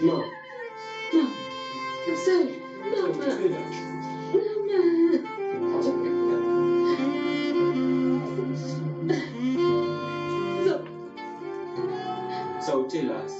No. I'm sorry. Mama. So tell us.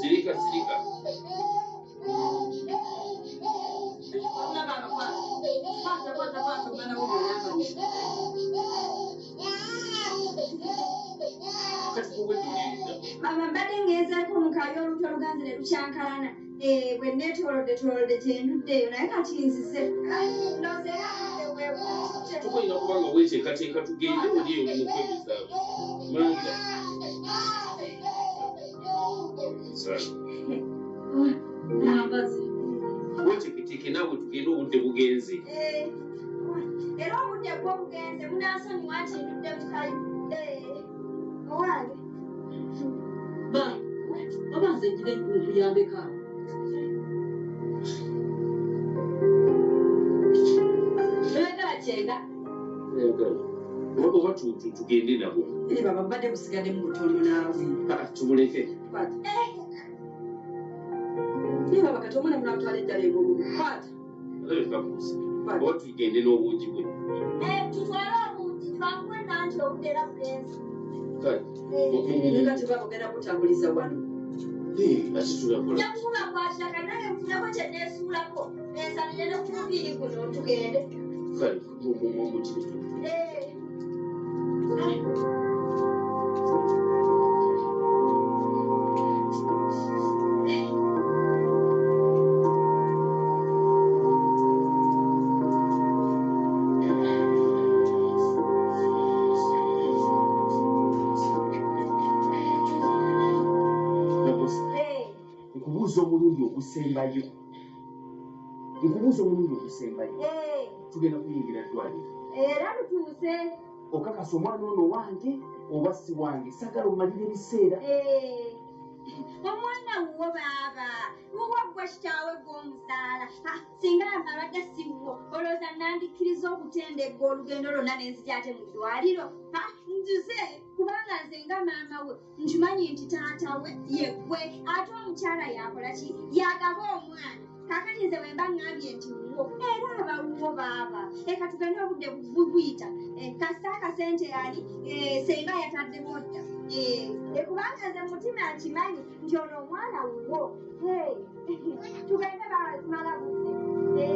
Sirika. Mama badde ngeza ko mukayo oluto luganze ne lucyankalana bwe neetolodde gyenduddeyo naye kati nzize tukulina kubanga weteekateeka tugende oli oli mukwebuzaamu mangira weteeketeeke naawe tugende obudde bugenze era obudde bwo bugenze munansonyiwa nti ndudde mukayo owange obanze njire nkuyambeka oyagala kyenga oba tugende nabo baba mbadde busigadde mu butono naawe tumuleke ye baba kati omwana munamutwala eddala engulu kwata alabekakusi oba tugende n'obuugi bwe tutwale obuugi twakuwe nanti obudera bugenze kati baba ogenda kutambuliza wano ati tulakola jakuba kwataka nange nfunako kyeneesuulako ensalire ne ku mubiri guno tugende kale omuti omulundi ogusembayo tugenda kuyingira ddwaliro era lutuuse okakasa omwana ono wange oba si wange sagala omalire ebiseera omwana wuwo baaba wuwo gwe kitaawe gw'omuzaala singa abadde siwo olowooza nange wandikkiriza okutendegga olugendo lwonna n'enzija ate mu ddwaliro nzuze kubanga nze nga maama we nkimanyi nti taata we yeggwe ate omukyala yakola ki yagaba omwana kakati nze wemba ŋŋambye nti wuwo era abawuwo baaba eka tugende obudde buyita kasita akasente ali senga yataddemu dda kubanga nze mutima nkimanyi nti ono omwana wuwo tugende bamala budde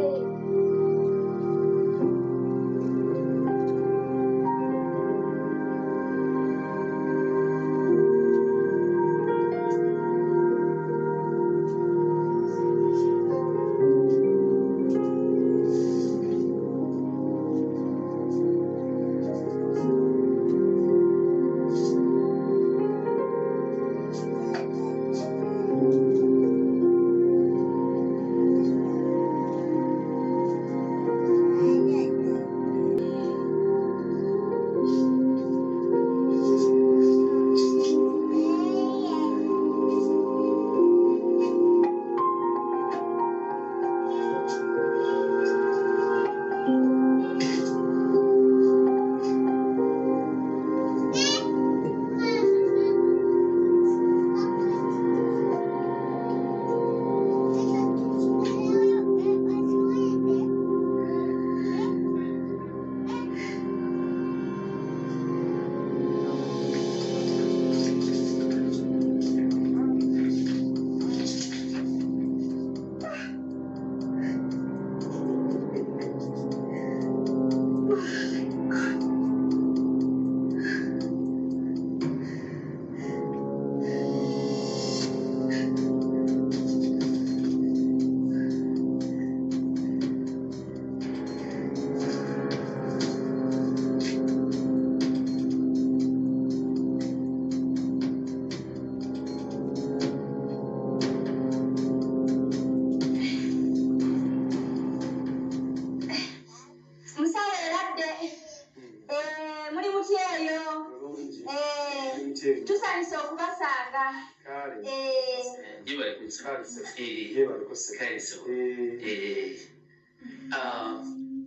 tusalisa okubasanga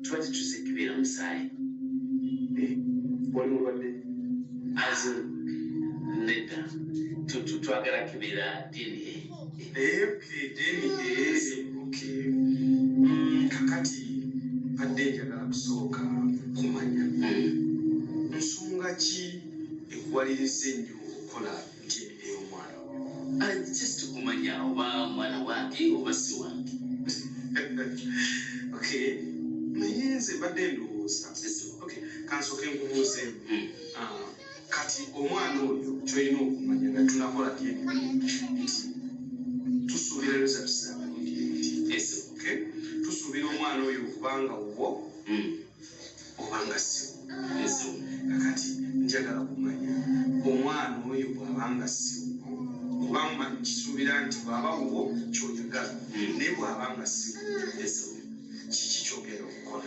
twali tusikibira musaayi wali mulwadde nedda twagala kibira dini kakati badde njagala kusooka kumanya nsonga ki ekuwaliriza ennyo okukola nti ey'omwana just kumanya oba mwana wange oba si wange naye nze badde ndowooza kansooke nkubuuze kati omwana oyo kyolina okumanya nga tunakola nti tusuubira results zabalungi tusuubira omwana oyo okubanga wo obanga siwo kakati njagala kumanya omwana oyo bw'abanga siwo kubanga kisuubira nti bw'aba wo kyoyagala naye bw'abanga siwo kiki kyogera okukola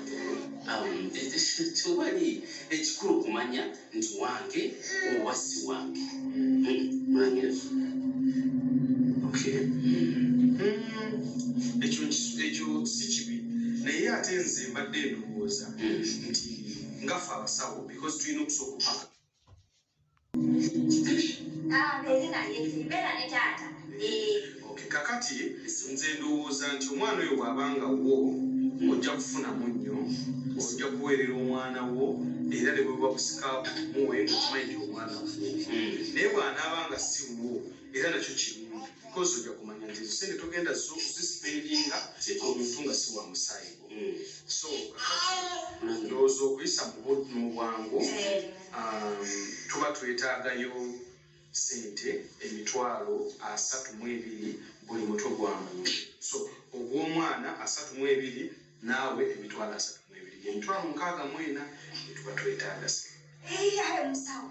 tewali ekikulu okumanya nti wange oba si wange mulangira ekyo si kibi naye ate nze mbadde ndowooza nti ngaffe abasawo because tulina okusooka kakati nze ndowooza nti omwana oyo bw'abanga wo ojja kufunamu nnyo ojja kuweerera omwana wo era ne bweba kusika muwe ngaokimanyi nti omwana wo naye bw'anaabanga si wo era nakyo kirungi because ojja kumanya nti sente togenda zisipendinga omuntu nga si wa musaayi so ndowooza okuyisa mu bwangu tuba twetaagayo sente emitwalo 32 buli mutwe gwangu so ogw'omwana 32 naawe emitwalo 32 emitwalo 64 etuba twetaaga ayo musawo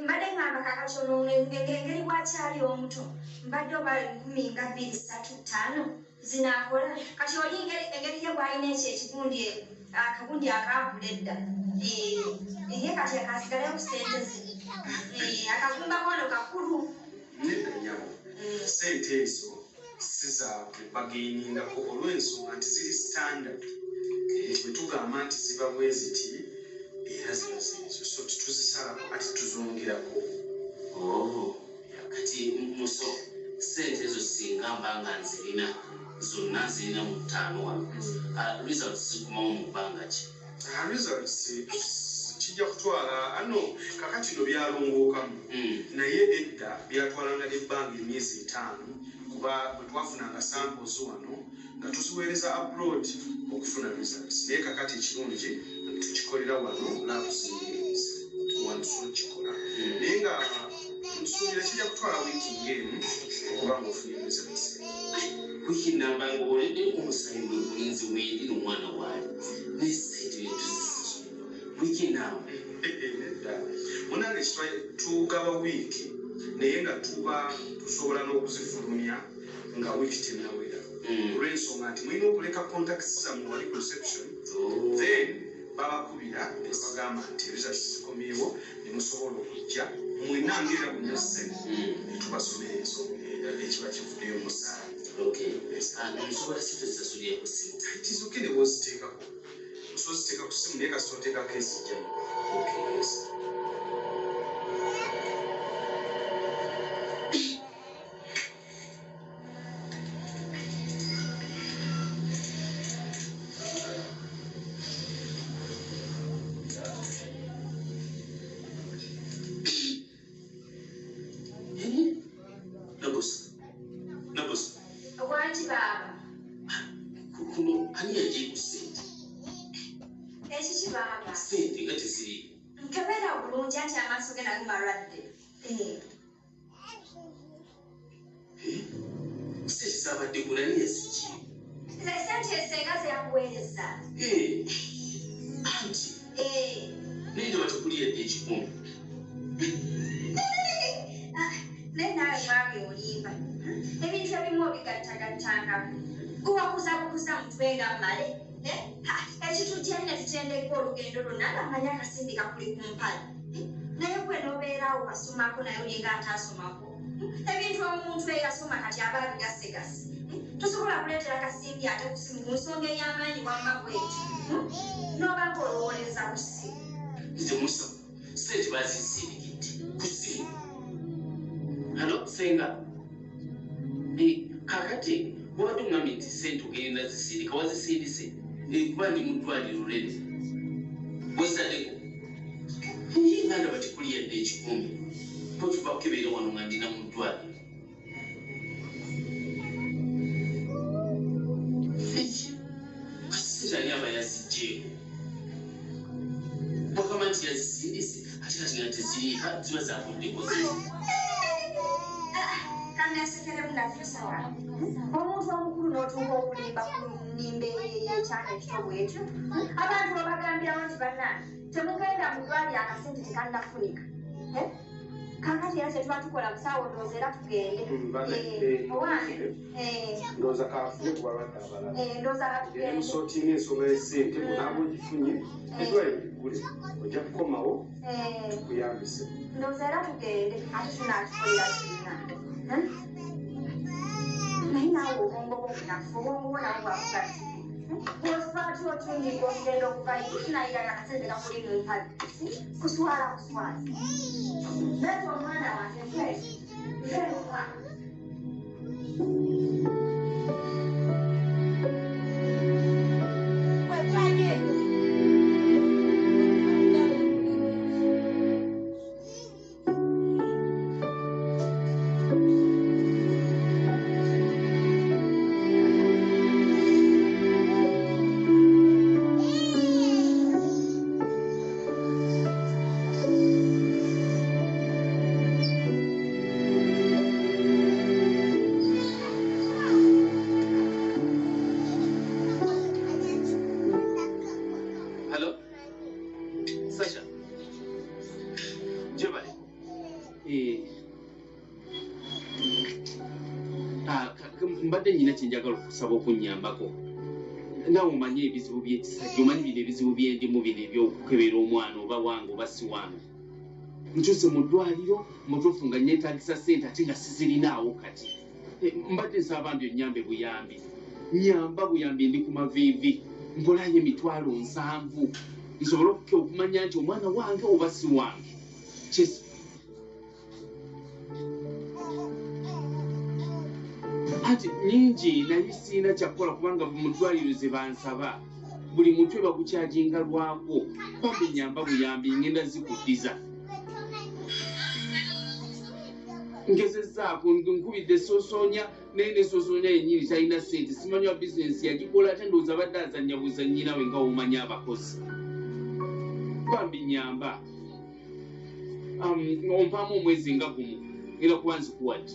mbadde ngamba kakatono engeri bwakyali omuto mbadde oba 235 zinakola kati oli engeri ye bwalina ekyo ekigundi akagundi akaavula edda ye kati akasigalayo ku sente zino akagumba kono kakulu nedda nyabo sente ezo siza bageiningako olw'ensonga nti ziri standard nti bwe tugamba nti ziba bwe ziti era ziba zizo so tuzisalako ati tuzongerako. Kati muso sente ezo singa mbanga nzirina zonna zirina mu ttaano wano results zikumawo mu bbanga ki? Results kijja kutwala ano kakati no byalongookamu naye edda byatwalanga ebbanga emyezi 5 kuba bwe twafunanga samples wano nga tuziweereza abroad okufuna results naye kakati ekirungi tukikolera wano labs tuwandiso kikola naye nga nsuubira kijja kutwala wiiki ng'emu okuba ng'ofunye results. Wiiki namba ng'oledde omusayi gw'obulinzi wendi n'omwana waali n'esente tuzisizo wiiki namba munaale kitwa tugaba wiiki naye nga tuba tusobola n'okuzifulumya nga wiiki tennawera olw'ensonga nti mulina okuleka contacts zammwe wali ku reception then babakubira nebagamba nti results zikomyewo ne musobola okujja mwenangerera bunyase ne tubasomera ensonga ekiba kivuddeyo omusaala. Nsobola situzisasulira ku ssimu tizuke ne bwoziteekako osobola ziteeka ku ssimu naye kasita oteekako ezijjayo. Wati baba. Kuno ani yagiye ku ssente? Ekiki baba? Ssente nga teziri. Nkebera bulungi ati amaaso ge nago malwadde. Ssente zaabadde kulani yaziki? Sente esenga zeyakuweereza. Anti. Naye nga batakuliyadde ekikumi. Naye naawe mwami olimba. Ebintu ebimu obigattagattanga. Guwakuzabukuza mutwe nga mmale. Ekitujja nne tutendeka olugendo lwonna nga mmanyi akasimbi kakuli ku mpale. Naye gwe n'obeeraawo kasomako naye olinga ataasomako. Ebintu omuntu eyasoma kati aba abigasigasi. Tosobola kuleetera akasimbi ate ku ssimu ku nsonga ey'amaanyi wamma bw'ekyo. N'oba ng'olowooleza ku ssimu. Nze Musa, ssente baazisindikidde ku ssimu. Hano senga. Kakati wabadde ongambye nti ssente ogenda zisindika wazisindise kuba ndi mu ddwaliro lene wezaddeko naye nga ndaba tikuliyadde ekikumi potuva kukebeera wano nga ndina mu ddwaliro ssente ani aba yazigjeeko bagamba nti yazisindise ate kati nga teziriika ziba zavuddeko Kannasekeremu nafesawa. Omuntu omukulu n'otuuka okulimba ku nnimba y'ekyana ekito bw'ekyo. Abantu babagambirawo nti bannange temugenda mu ddwaliro akasente tekannafunika. Kakati era kye tuba tukola busaawo ndowooza era tugende. Owange. Ndowooza kaafune ku balwadde abalala. Ndowooza katugende. Emusootinga ensonga y'essente munaaba ogifunye eddwaliro liggule ojja kukomawo tukuyambise. Ndowooza era tugende ate tunaakikolera kirina. Naye naawe obwongo bwobunafu obwongo bwo nawe bwakugattike. Bw'ofaati otunyiga okugenda okuvayo tunayirayo akasente kakuli mu mpale. Kuswala. Leeta omwana wange mpezi. Leeta. mbadde nyina kyenjagala okusaba okunnyambako naawe omanyi ebizibu by'ekisajja omanyi bino ebizibu byendimu bino ebyokukebera omwana oba wange oba si wange nkyuse mu ddwaliro mutuufu nga nneetaagisa ssente ate nga sizirinaawo kati mbadde nsaba bambi onnyambe buyambi nyamba buyambi ndi ku maviivi mpolayo emitwalo 7 nsobole okumanya nti omwana wange oba si wange. Ati nyingi naye siina kyakukola kubanga mu ddwaliro ze bansaba buli mutwe bagukyajinga lwako bambi nyamba buyambi ngenda zikuddiza. Ngezezzaako nkubidde Sosoonya naye ne Sosoonya yennyini talina ssente simanyi wa bizinensi yagikola ate ndowooza abadde azannya buzannyina we nga womanyi abakozi. Bambi nyamba ompaamu omwezi nga gumu ngenda kuba nzikuwadde.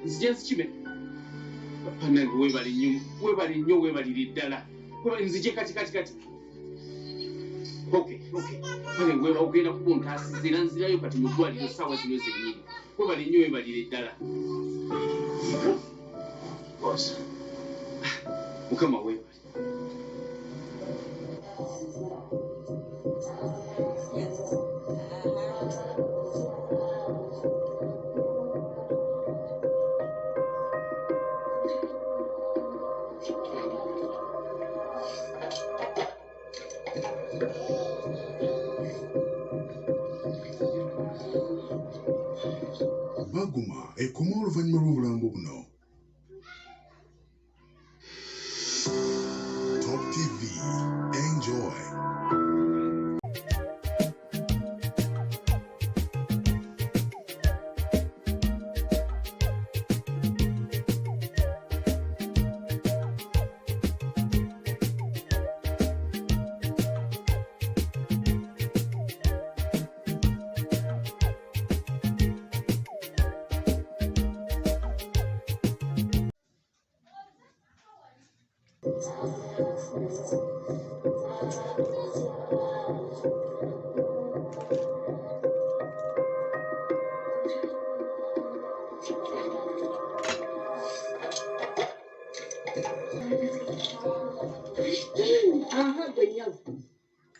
Nzija nzikime panange webale nnyo webalire ddala nzije kati kale ogenda kukuntaasiza era nzirayo kati mu ddwaliro ssaawa zino zennyini webale nnyo webalire ddala. Mukama webale. Baguma ekoma oluvannyuma lw'obulambo buno. Top TV, enjoy.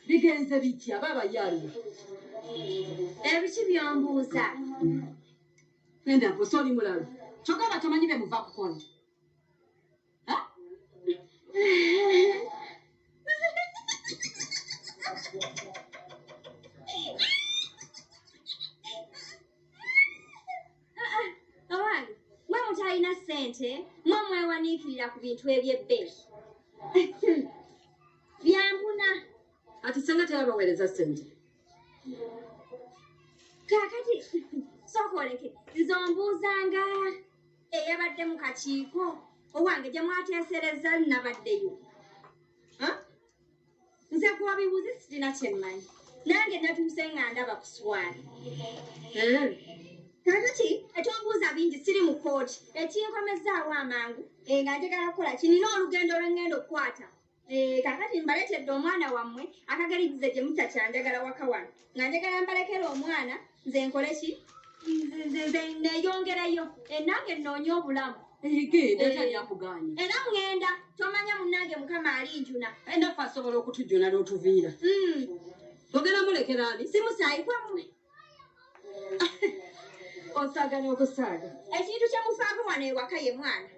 Bigenze bitya baba yaliwo. Ebiki byombuuza? Nenda mpusoli mulala. Kyogaba tomanyi be muva kukola. Awange, mwe mutalina ssente, mwe mwewaniikirira ku bintu eby'ebbeeyi. Byambuna. Ati senga terabaweereza ssente. Kaakati sooka oleke nze ombuuzanga eyabadde mu kakiiko owange gye mwateesereza nabaddeyo. Nze kubabibuuzi sirina kye mmanyi nange natuuse nga ndaba ku swali. Kaakati etombuuza bingi siri mu kooti ekinkomezaawo amangu nga njagala kukola kinina olugendo lwengenda okukwata. Kaakati mbaleetedde omwana wammwe akagaligize gye mutakyanjagala waka wano nga njagala mbalekera omwana nze nkole ki nze neeyongerayo nange nnoonye obulamu. Yakuganya. Era ngenda tomanya munnange Mukama ali njuna. Endaffe asobola okutujjuna n'otuviira. Ogenda mulekera ani? Simusaayi kwammwe. Osaaga n'okusaaga. Ekintu kye mufaako wano ewaka ye mwana.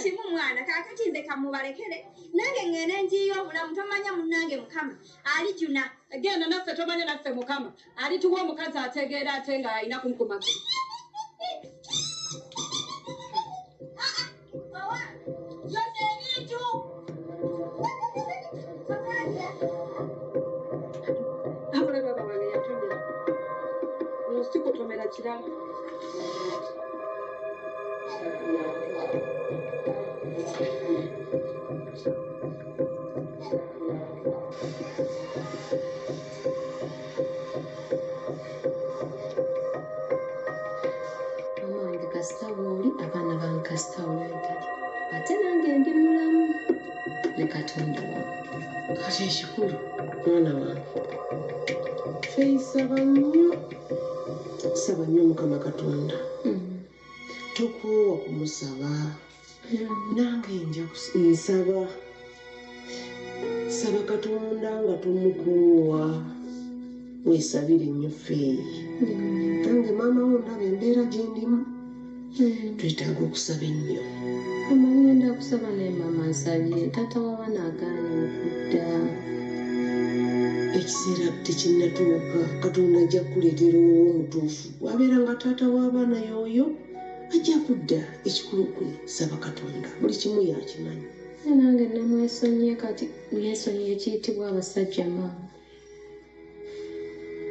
Kimu mwana kaakati nze kamubalekere nange ngende njiyo obulamu tomanya munnange Mukama ali juna. Genda naffe tomanya naffe Mukama alituwa omukazi ategeera ate nga alina kumukumako. Sikutomera kirala. Omange kasita bw'oli abaana bankasita olw'empala ate nange ndi mulamu ne Katonda wange. Kati ekikulu mwana wange feisaba nnyo saba nnyo Mukama Katonda tokoowa kumusaba nange nja nsaba saba Katonda nga tomukoowa weesabire nnyo feeyi nange maama wo ndaba embeera gye ndimu twetaaga okusaba ennyo. Mama ngenda kusaba naye mama nsabye taata w'abaana agaanye okudda. Ekiseera tekinnatuuka, Katonda ajja kukuleetera omutuufu. Wabeera nga taata w'abaana y'oyo ajja kudda. Ekikulu kwe saba Katonda, buli kimu yakimanyi. Nange namwesonyiye kati mwesonyiye ekiyitibwa abasajja maama.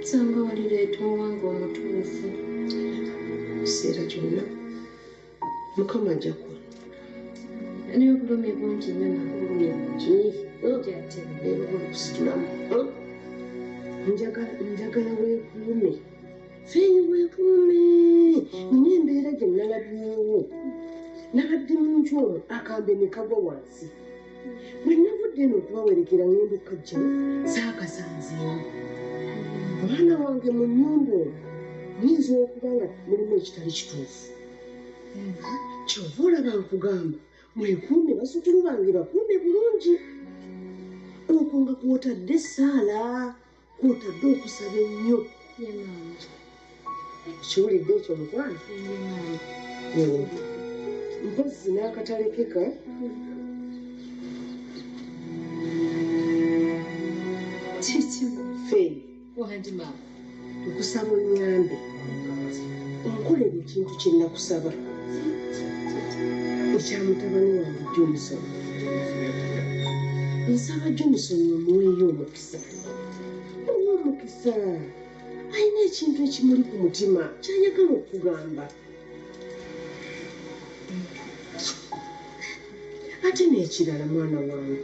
Sanga walireeta owange omutuufu. Ekiseera kyonna Mukama ajja kukola. Naye obulumi bungi nnyo Obulumi bungi era okusitulamu. Njagala weekuume. Feeyi weekuume. Nina embeera gye nalabyewo. Nabadde mu nju omwo akambe ne kagwa wansi. Bwe navudde eno okubawerekera ngenda okukajjayo saakasanzeemu. Omwana wange mu nnyumba omwo muyinza okuba nga mulimu ekitali kituufu. Kyova olaba nkugamba mwekuume, bazzukulu bange bakuume bulungi. Okwo nga kwotadde essaala, kwotadde okusaba ennyo. Kiwulidde ekyo mukwano? Mpozzi n'akatalekeka. kiki Feeyi wandi maama. nkusaba onnyambe onkolera ekintu kye nakusaba ekyamutabani wange Johnson. Nsaba Johnson omuweeyo omukisa. Owa omukisa alina ekintu ekimuli ku mutima kyayagala okugamba. Ate n'ekirala mwana wange,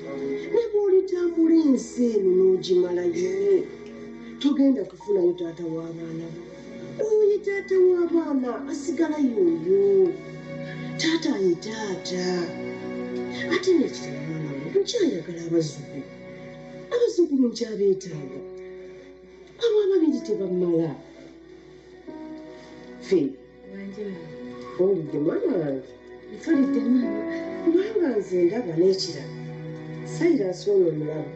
ne bw'olitambula ensi eno n'ogimalayo togenda kufunayo taata w'abaana bo. Oyo ye taata w'abaana asigala y'oyo. Taata ye taata. Ate n'ekirala mwana wange, nkyayagala abazzukulu. Abazzukulu nkyabeetaaga. Abo ababiri tebamala. Feeyi Wandi maama. owulidde mwana wange? Mpulidde maama. Kubanga nze ndaba n'ekirala. Sayiraasi ono mulaba.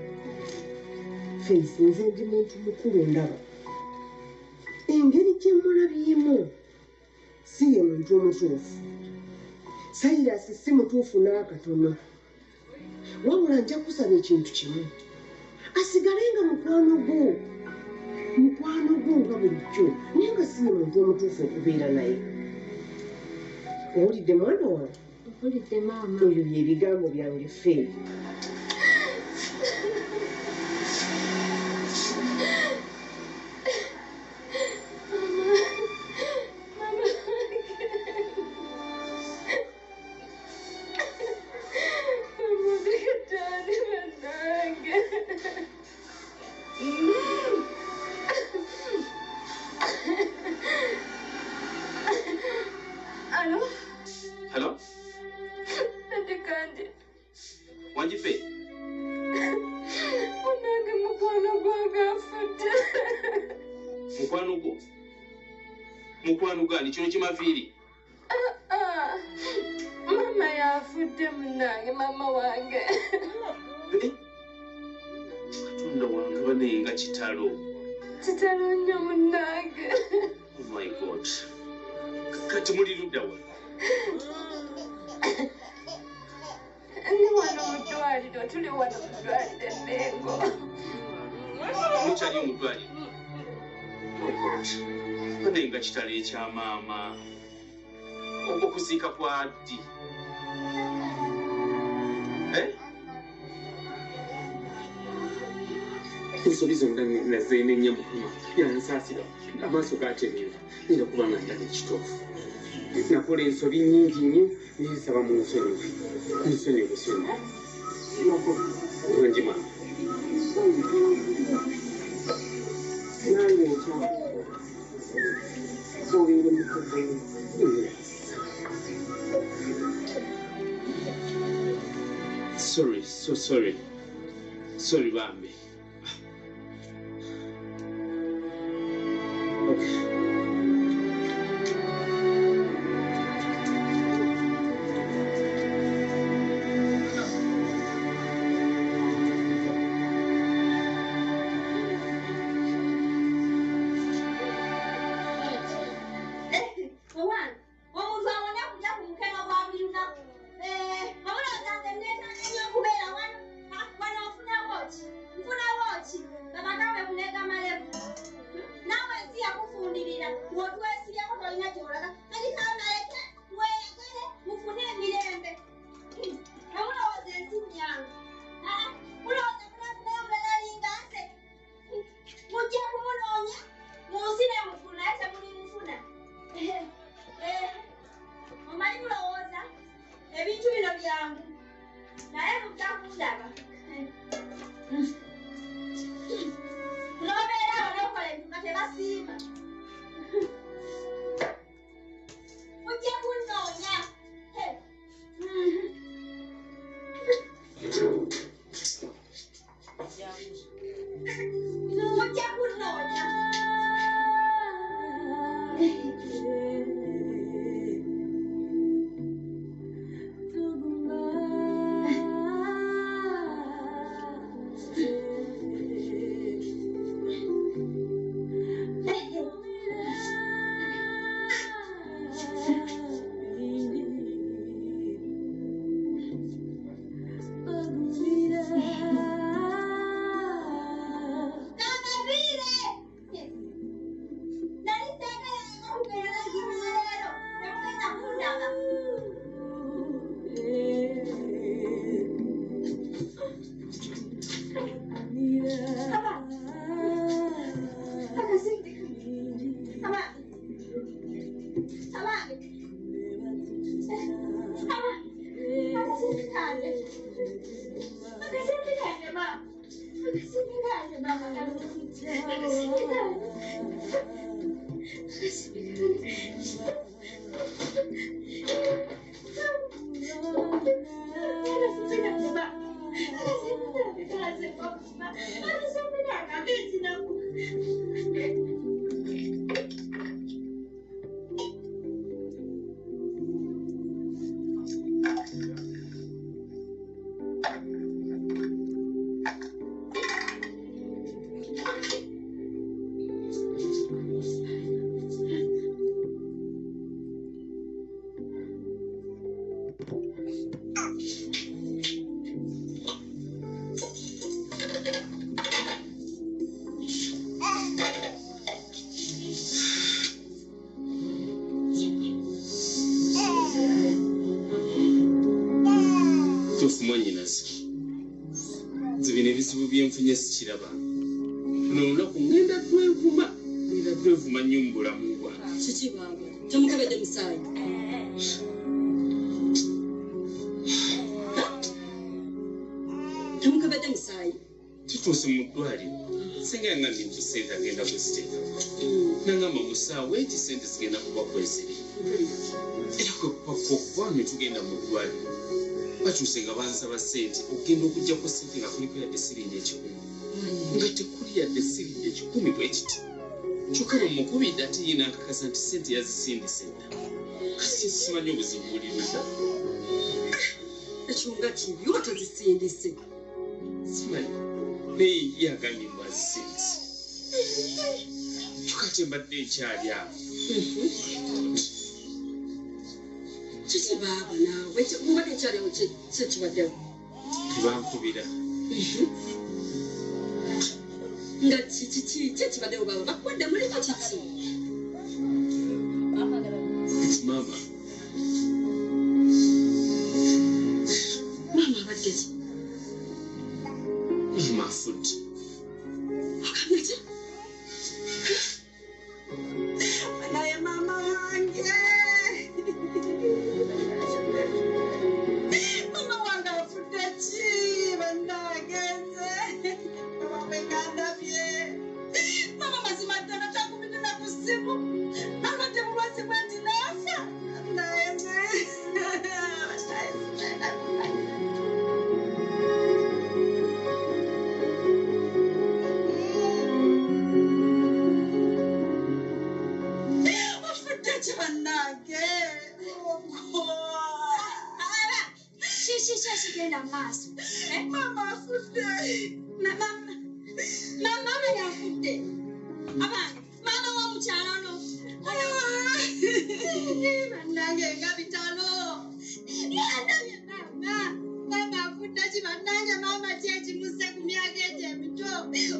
Feeyi nze ndi muntu mukulu ndaba. Engeri gye mulabyemu si ye muntu omutuufu. Sayiraasi si mutuufu n'akatono. Wabula nja kusaba ekintu kimu. Asigalenga mukwano gwo. Mukwano gwo nga bulijjo, naye nga si ye muntu omutuufu okubeera naye. Owulidde mwana wange? Mpulidde maama. Ebyo bye bigambo byange Feeyi. Hello? Kandi Wanji Feeyi? munange mukwano gwange afudde. Mukwano gwo? Mukwano gani kino kimaviiri? Mama yafudde munange, mama wange. Katonda wange banaye nga kitalo. Kitalo nnyo munange. Oh my God. Kati muli ludda wa? Ndi wano mu ddwaliro, tuli wano mu ddwaliro e Mengo. Mukyali omudwaliro? Oh God. Banaye nga kitalo ekya maama. Okuziika kwa ddi? ensobi zonna nazeenenya mukama yansaasira amaaso gatemeera era kubanga ndaba ekituufu. Nakola ensobi nnyingi nnyo nensaba mu nsonyiwe bulungi maama. Nange nkyakukola. Obeere mukozi. Sorry bambi. Owange, omuntu awonye naye mutakundaba nobeera onokola ebintu nga tebasiima mujja kunnoonya mujja kunnoonya byenfunye sikiraba nolunaku ngenda twevuma nnyo mu bulamu bwange kiki baba temukebedde musaayi temukebedde musaayi tutuuse mu ddwaliro senga yangambye nti sente agenda kuziteeka nangamba musaawe eti sente zigenda kuba kweziri era kwekupakuba okuva ne tugenda mu ddwaliro bakyuse nga bansaba sente okugenda okugjako sente nga kuliko yadde siringi 10 nga tekuli yadde siringi 10 bwe kiti kyokka bamukubidde ate ye nankakasa nti sente yazisindise dda kasi simanyi obuzibu bulirwe dda ekyo nga kibi oba tozisindise simanyi naye ye agambye mbu azisindise kyokka ate mbadde nkyali awo kiki baaba naawe mubadde nkyaliwo kyekibaddewo tebankubira nga kyekibaddewo baaba bakubadde muliko kiki maama abadde ki maama afudde okambye ki naye maama wange mama wange afudde ki bannageze bamwekandabye mama mazima ddala takubidde na ku ssimu abadde bulwazi bwe nti naafa naeze afudde ki bannage kigenda mu maaso mama afudde mama yafudde abange maama w'omukyala ono bannange nga bitalo yandabye mama afudde ki bannange mama kyekimuse ku myaka egyo emito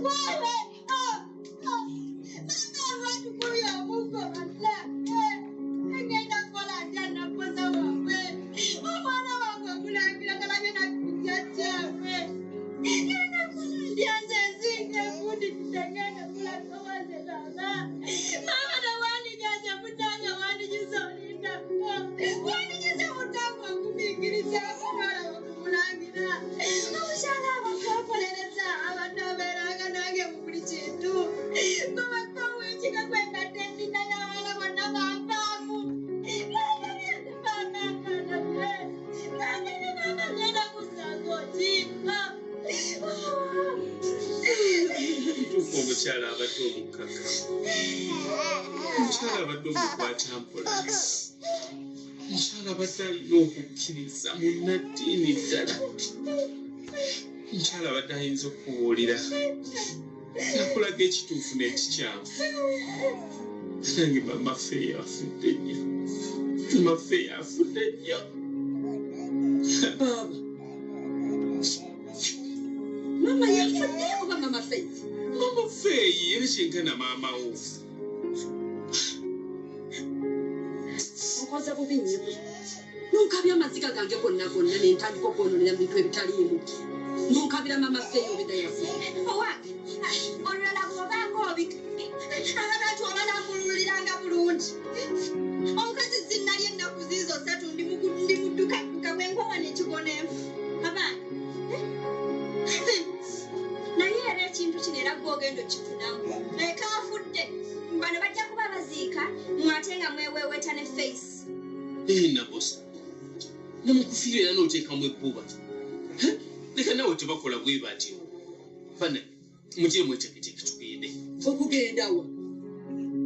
waawe mama lwatukuya omugo bannange egenda kukola ntya nakoza waabwe omwana wange omulangira galabye nakujja kyawe genda kola ndyanze ezinga enkundi tutengenda kulaka waze baba mama nawandijaza mutange wandigiza olindako wandigiza mutange okubingiriza akutwala okumulangira omukyala abadde omukkaka omukyala abadde omukwata mpola omukyala abadde alina okukkiriza munnaddiini ddala omukyala abadde ayinza okubuulira nakulaga ekituufu n'ekikyamu nange mamaffe yafudde nnyo mamaffe yafudde nnyo Baba. Mama yafudde oba mama Faith? Mama Faith era kyenkana maama wo. Okoze bubi nnyo. Nunkabya amaziga gange gonna gonna ne ntandika okwononera mu bintu ebitaliimu. Nunkabira mama Faith obedda yafudde. Owange, olulala bw'obanga obika abantu obalambululiranga bulungi. Omukazi zinnalya ennaku ziizo 3 ndi mudduka bwenkowa n'ekigona enfu. Abaana naye era ekintu kino era gw'ogenda okifunamu leka afudde bano bajja kuba baziika mwate nga mweweeweta ne Faith. Nabosa namukufiira era n'oteekamu ebbuba leka nawe tebakola bwe batyo bana mugire mwetegeteeke tugende okugenda wa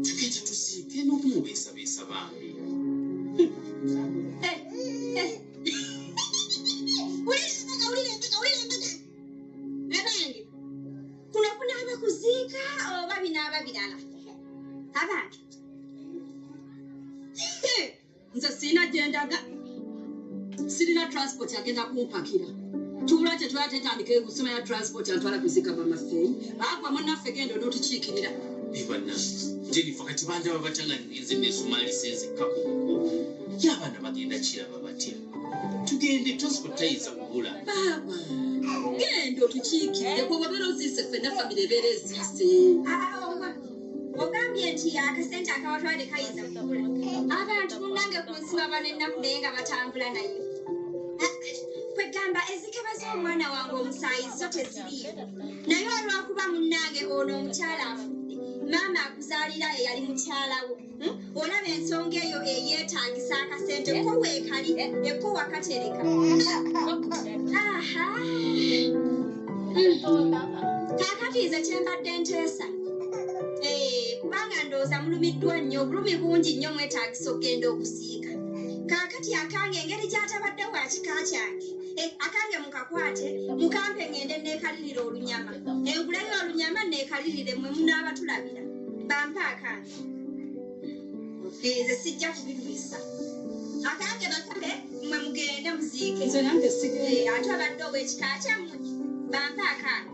tugenda tusiike n'okumubeesabeesa bambi Abange kuno kunaaba kuziika oba binaaba birala abange nze sirina gyendaga sirina transport agenda kumpakira tubula kye twala tetandika ekusoma ya transport antwala kuziika bamaffe agwa munaffe genda onootukiikirira ebana Jennifer kati bandaba batanga nze nesumaali senzekako y'abaana bagenda kiraba batya tugende transport tayiza kubula baba genda otukiikirire bw'obabeera oziise ffenna famire ebeera eziise ogambye nti akasente akawatwale kayinza kugula abantu munnange ku nsi baba n'ennaku naye nga batambula naye kwegamba ezikaba z'omwana wange omusaayi zo teziriiyo naye olwakuba munnange ono omukyala afudde maama akuzaalira ye yali mukyala wo olaba ensonga eyo eyeetaagisa akasente ko weekali eko wakatereka kaakati nze kyembadde nteesa kubanga ndowooza mulumiddwa nnyo obulumi bungi nnyo mwetaagisa okgenda okusiika kaakati akange engeri gy'atabadde wa kika kyange akange mukakwate mukampe ngende neekalirira olunyama engulayo olunyama neekalirire mwe munaaba tulabira bampe akange nze sijja kubirwisa akange bakambe mwe mugende muziike nze nange sigende ate abadde ow'ekika kyammwe bampe akange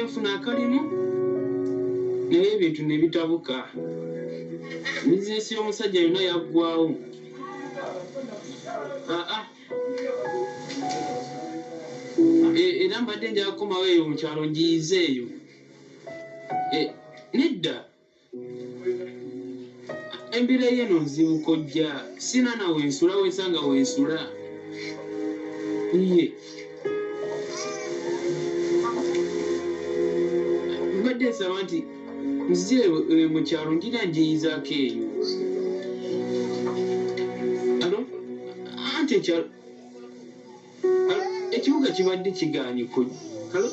nfuna akalimu naye ebintu ne bitabuka bizinesi y'omusajja yonna yaggwawo era mbadde nja kukomawo eyo mu kyalo ngiyize eyo nedda embeera yeno nzibuka ojja sina nawe nsula wensanga wensula ye mbadde nsaba nti nzire mu kyalo ngira ngiyizaako eyo alo anti ekyalo ekibuga kibadde kigaanye alo